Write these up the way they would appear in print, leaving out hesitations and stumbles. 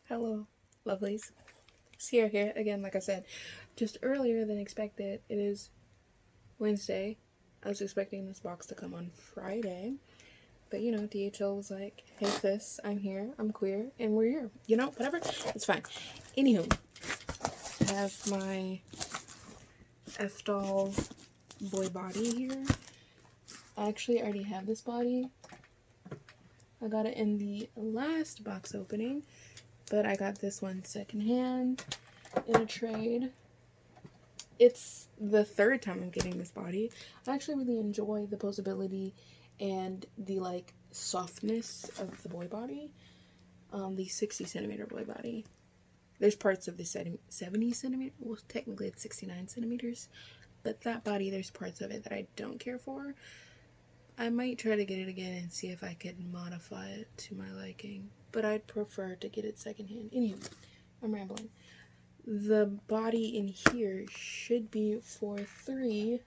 Hello, lovelies. Sierra here again, like I said, just earlier than expected. It is Wednesday. I was expecting this box to come on Friday, but you know, DHL was like, hey sis, I'm here, I'm queer, and we're here. You know, whatever, it's fine. Anywho, I have my Fdoll boy body here. I actually already have this body. I got it in the last box opening, but I got this one secondhand in a trade. It's the third time I'm getting this body. I actually really enjoy the posability and the like softness of the boy body. The 60 centimeter boy body. There's parts of the 70 centimeter, well technically it's 69 centimeters, but that body, there's parts of it that I don't care for. I might try to get it again and see if I could modify it to my liking, but I'd prefer to get it secondhand. Anyway, I'm rambling. The body in here should be 4'3",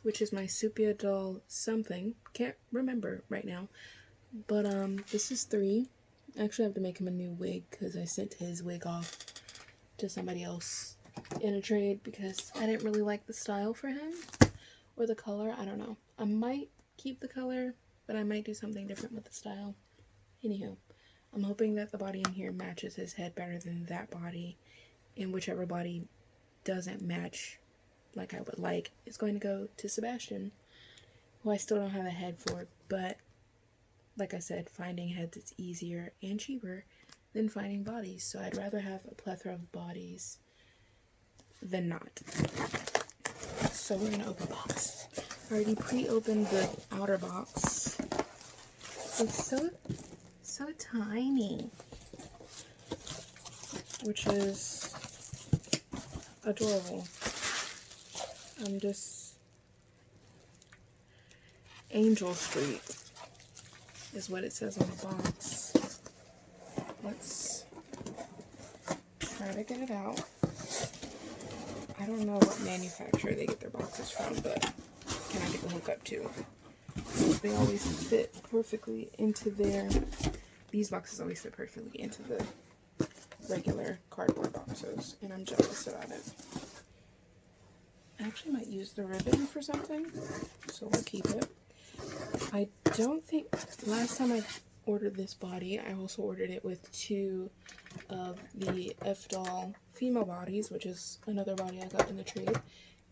which is my sepia doll something. Can't remember right now, but this is 3. I actually have to make him a new wig because I sent his wig off to somebody else in a trade because I didn't really like the style for him or the color. I don't know. I might keep the color, but I might do something different with the style. Anywho, I'm hoping that the body in here matches his head better than that body, and whichever body doesn't match like I would like is going to go to Sebastian, who I still don't have a head for, but like I said, finding heads is easier and cheaper than finding bodies, so I'd rather have a plethora of bodies than not. So we're gonna open the box. I already pre-opened the outer box. It's so tiny, which is adorable. I'm just Angel Street is what it says on the box. Let's try to get it out. I don't know what manufacturer they get their boxes from, but can I get the hookup too? They always fit perfectly into these boxes always fit perfectly into the regular cardboard boxes, and I'm jealous about it. I actually might use the ribbon for something, so we'll keep it. I don't think, last time I ordered this body, I also ordered it with 2 of the Fdoll female bodies, which is another body I got in the trade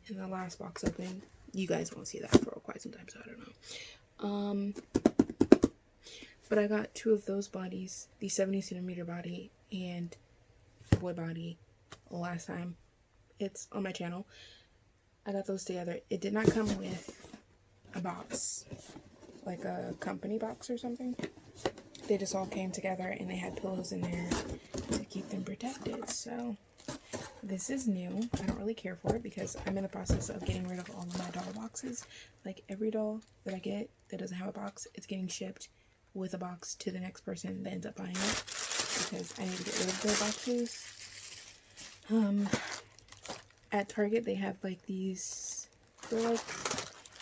in the last box opening. You guys won't see that for quite some time, so I don't know. But I got 2 of those bodies, the 70 centimeter body and the boy body, last time. It's on my channel. I got those together. It did not come with a box, like a company box or something. They just all came together and they had pillows in there to keep them protected. So this is new. I don't really care for it because I'm in the process of getting rid of all of my doll boxes. Like every doll that I get that doesn't have a box, it's getting shipped with a box to the next person that ends up buying it because I need to get rid of their boxes. At Target they have like these, they're like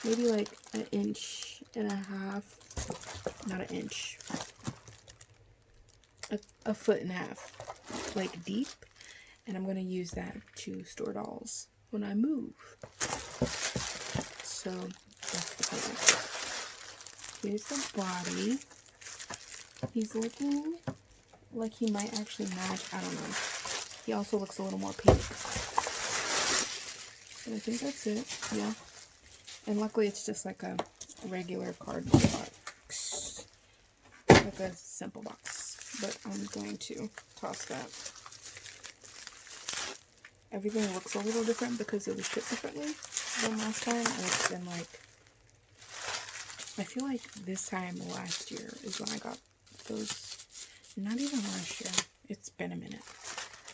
maybe like 1.5 inches, not an inch, a 1.5 feet, like deep, and I'm going to use that to store dolls when I move. So that's the plan. Here's the body. He's looking like he might actually match, I don't know. He also looks a little more pink. But I think that's it, yeah. And luckily it's just like a regular cardboard box. Like a simple box. But I'm going to toss that. Everything looks a little different because it was shipped differently than last time. And it's been like, I feel like this time last year is when I got those. Not even last year. It's been a minute.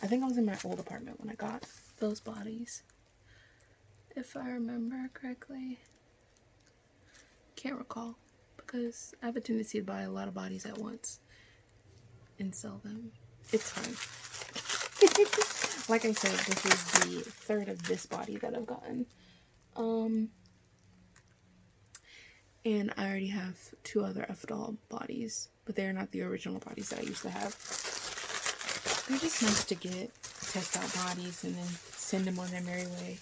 I think I was in my old apartment when I got those bodies, if I remember correctly. Can't recall because I have a tendency to buy a lot of bodies at once and sell them. It's fine. Like I said, this is the 3rd of this body that I've gotten. And I already have 2 other Fdoll bodies, but they're not the original bodies that I used to have. They're just nice to get, test out bodies, and then send them on their merry way.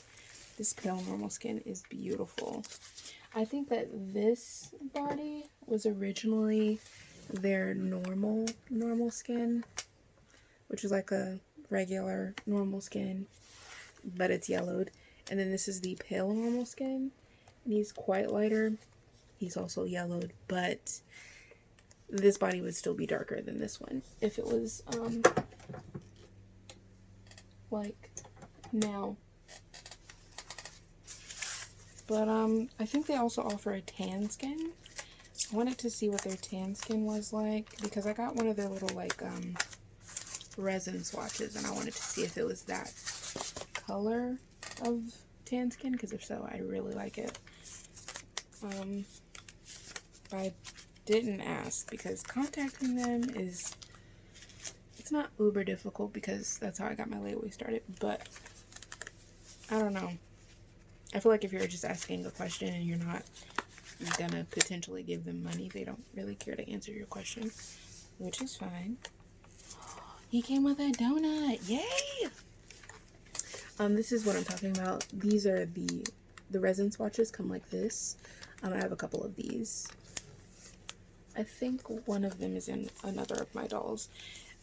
This pale normal skin is beautiful. I think that this body was originally their normal skin, which is like a regular normal skin, but it's yellowed. And then this is the pale normal skin, and he's quite lighter. He's also yellowed, but this body would still be darker than this one if it was like now. But I think they also offer a tan skin. I wanted to see what their tan skin was like because I got one of their little like resin swatches, and I wanted to see if it was that color of tan skin, because if so, I really like it. I didn't ask because contacting them it's not uber difficult because that's how I got my layaway started, but I don't know. I feel like if you're just asking a question and you're not gonna potentially give them money, they don't really care to answer your question, which is fine. He came with a donut. Yay! This is what I'm talking about. These are the resin swatches come like this. I have a couple of these. I think one of them is in another of my dolls.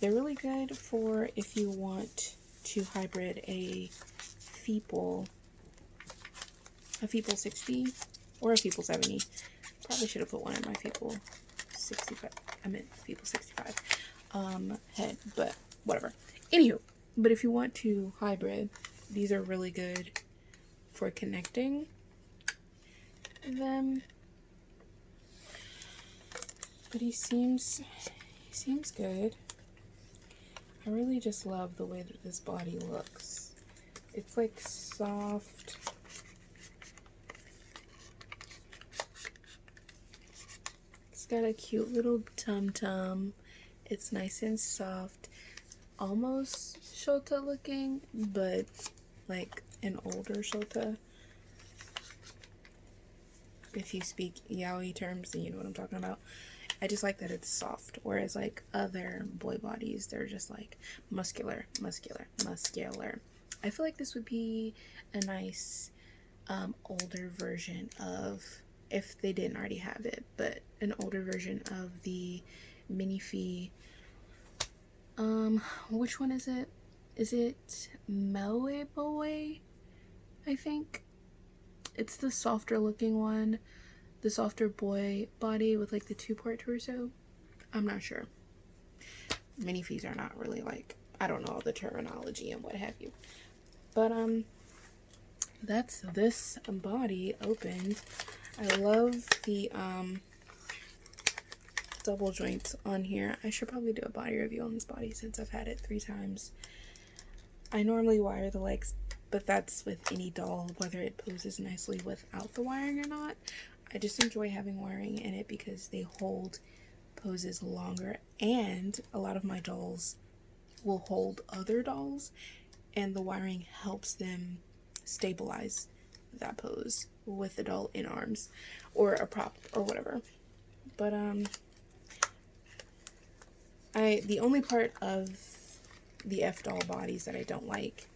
They're really good for if you want to hybrid a Fdoll 60 or a Fdoll 70. Probably should have put one in my Fdoll 65. I meant Fdoll 65 head, but whatever. Anywho, but if you want to hybrid, these are really good for connecting them. But he seems good. I really just love the way that this body looks. It's like soft. It's got a cute little tum-tum. It's nice and soft. Almost Shota looking, but like an older Shota. If you speak yaoi terms, then you know what I'm talking about. I just like that it's soft, whereas like other boy bodies, they're just like muscular. I feel like this would be a nice older version of, if they didn't already have it, but an older version of the Minifee. Which one is it? Is it Moe Boy? I think it's the softer looking one. The softer boy body with like the 2-part torso. I'm not sure. Minifees are not really like, I don't know all the terminology and what have you. But that's this body opened. I love the double joints on here. I should probably do a body review on this body since I've had it 3 times. I normally wire the legs, but that's with any doll, whether it poses nicely without the wiring or not. I just enjoy having wiring in it because they hold poses longer, and a lot of my dolls will hold other dolls, and the wiring helps them stabilize that pose with the doll in arms or a prop or whatever. But the only part of the Fdoll bodies that I don't like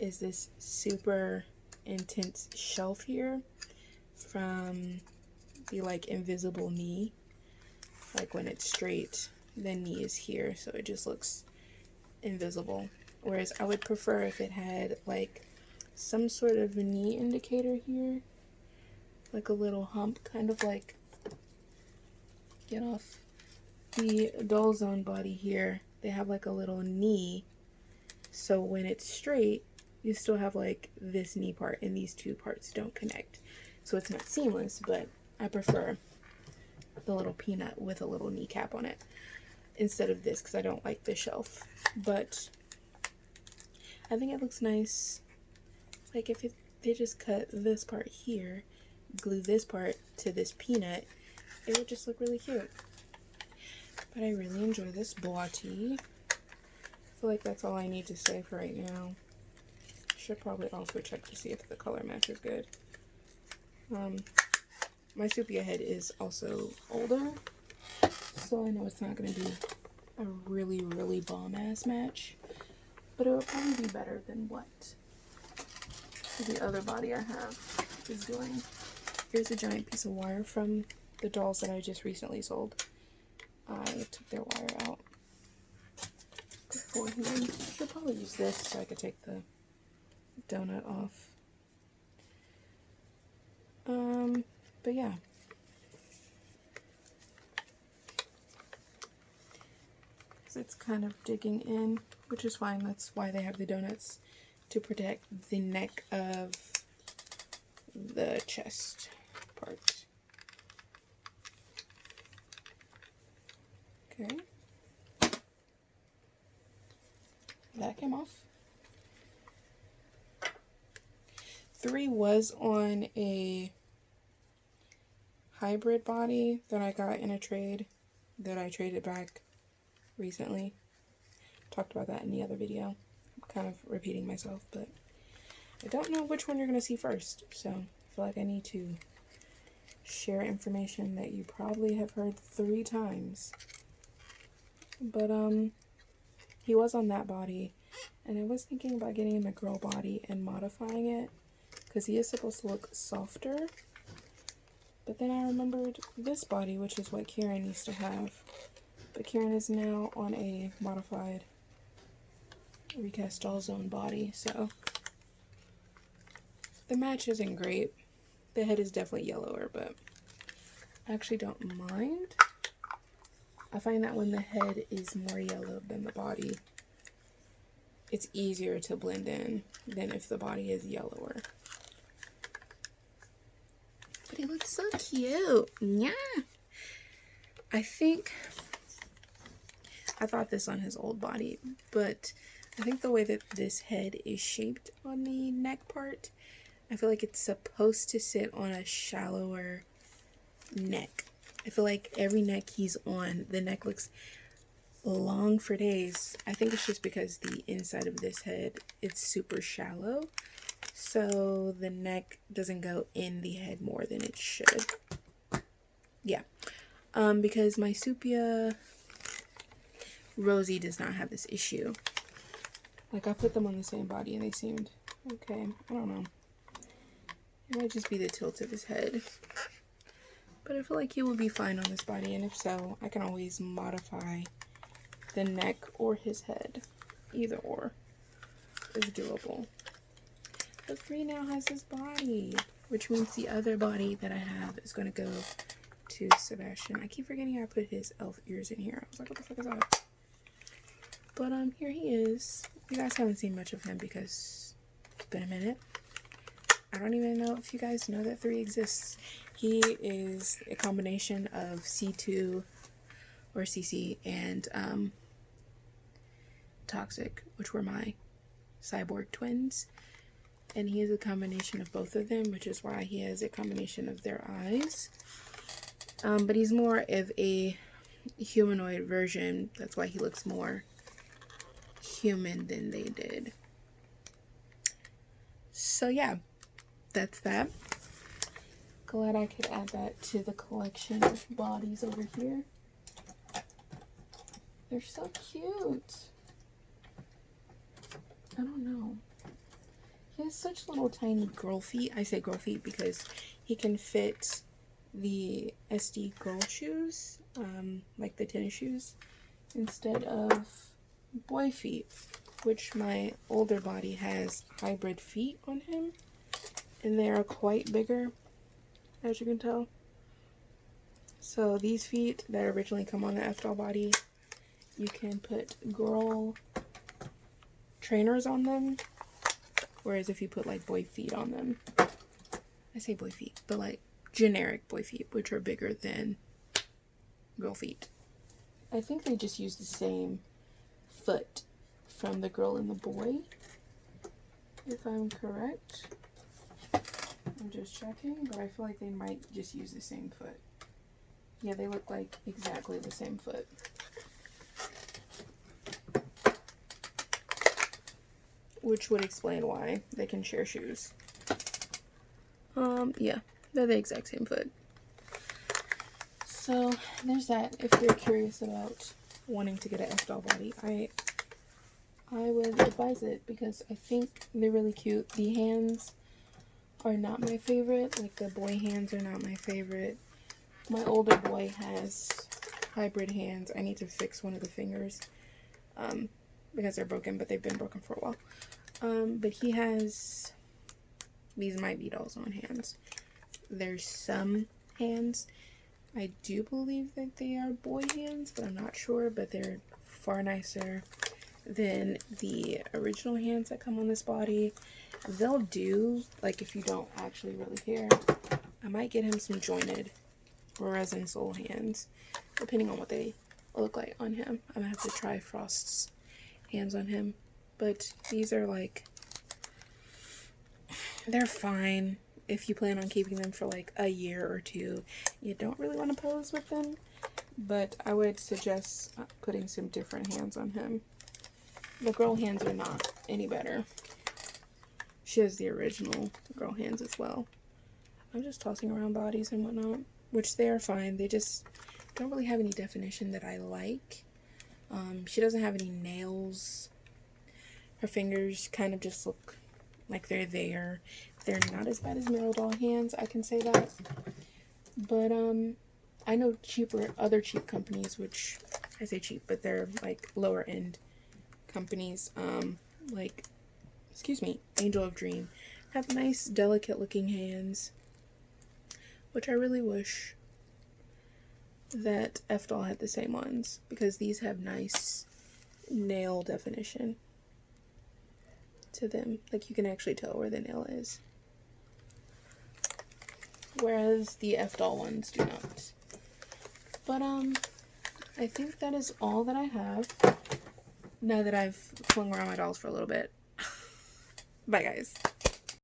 is this super intense shelf here from the like invisible knee. Like when it's straight, the knee is here, so it just looks invisible. Whereas I would prefer if it had like some sort of knee indicator here, like a little hump, kind of like, get off, the Doll Zone body here. They have like a little knee, so when it's straight, you still have like this knee part, and these 2 parts don't connect, so it's not seamless. But I prefer the little peanut with a little kneecap on it instead of this, because I don't like the shelf. But I think it looks nice. Like if they just cut this part here, glue this part to this peanut, it would just look really cute. But I really enjoy this body. I feel like that's all I need to say for right now. Should probably also check to see if the color match is good. My sepia head is also older, so I know it's not going to be a really, really bomb-ass match. but it would probably be better than what the other body I have is doing. Here's a giant piece of wire from the dolls that I just recently sold. I took their wire out beforehand. I should probably use this so I could take the donut off. But yeah. So it's kind of digging in, which is fine. That's why they have the donuts, to protect the neck of the chest part. Okay. That came off. 3 was on a hybrid body that I got in a trade that I traded back recently. Talked about that in the other video. I'm kind of repeating myself, but I don't know which one you're going to see first, so I feel like I need to share information that you probably have heard 3 times. But he was on that body, and I was thinking about getting him a girl body and modifying it, because he is supposed to look softer. But then I remembered this body, which is what Kieran used to have. But Kieran is now on a modified recast doll zone body, so the match isn't great. The head is definitely yellower, but I actually don't mind. I find that when the head is more yellow than the body, it's easier to blend in than if the body is yellower. But he looks so cute. Yeah. I thought this on his old body, but I think the way that this head is shaped on the neck part, I feel like it's supposed to sit on a shallower neck. I feel like every neck he's on, the neck looks long for days. I think it's just because the inside of this head, it's super shallow, so the neck doesn't go in the head more than it should. Yeah. Because my Supia Rosie does not have this issue. Like, I put them on the same body and they seemed okay. I don't know. It might just be the tilt of his head. But I feel like he will be fine on this body, and if so, I can always modify the neck or his head. Either or is doable. But 3 now has his body, which means the other body that I have is going to go to Sebastian. I keep forgetting I put his elf ears in here. I was like, what the fuck is that? But here he is. You guys haven't seen much of him because it's been a minute. I don't even know if you guys know that 3 exists. He is a combination of C2 or CC and Toxic, which were my cyborg twins. And he is a combination of both of them, which is why he has a combination of their eyes. But he's more of a humanoid version. That's why he looks more human than they did. So yeah, that's that. Glad I could add that to the collection of bodies over here. They're so cute. I don't know. He has such little tiny girl feet. I say girl feet because he can fit the SD girl shoes, like the tennis shoes, instead of boy feet, which my older body has hybrid feet on him, and they are quite bigger, as you can tell. So these feet that originally come on the Fdoll body, you can put girl trainers on them, whereas if you put like boy feet on them, I say boy feet, but like generic boy feet, which are bigger than girl feet. I think they just use the same foot from the girl and the boy, if I'm correct. I'm just checking, but I feel like they might just use the same foot. Yeah, they look like exactly the same foot. Which would explain why they can share shoes. Yeah, they're the exact same foot. So there's that. If you're curious about wanting to get an Fdoll body, I I would advise it because I think they're really cute. The hands are not my favorite. Like, the boy hands are not my favorite. My older boy has hybrid hands. I need to fix one of the fingers because they're broken, but they've been broken for a while. But he has, these might be dolls on hands. There's some hands. I do believe that they are boy hands, but I'm not sure. But they're far nicer than the original hands that come on this body. They'll do, like, if you don't actually really care, I might get him some jointed resin sole hands, depending on what they look like on him. I'm gonna have to try Frost's hands on him. But these are like, they're fine if you plan on keeping them for like a year or two. You don't really want to pose with them, but I would suggest putting some different hands on him. The girl hands are not any better. She has the original girl hands as well. I'm just tossing around bodies and whatnot, which they are fine. They just don't really have any definition that I like. She doesn't have any nails. Her fingers kind of just look like they're there. They're not as bad as Meryl doll hands, I can say that. But I know other cheap companies, which I say cheap, but they're like lower end companies, like, excuse me, Angel of Dream, have nice delicate looking hands, which I really wish that Fdoll had the same ones, because these have nice nail definition to them. Like, you can actually tell where the nail is, whereas the Fdoll ones do not. But I think that is all that I have now that I've flung around my dolls for a little bit. Bye, guys.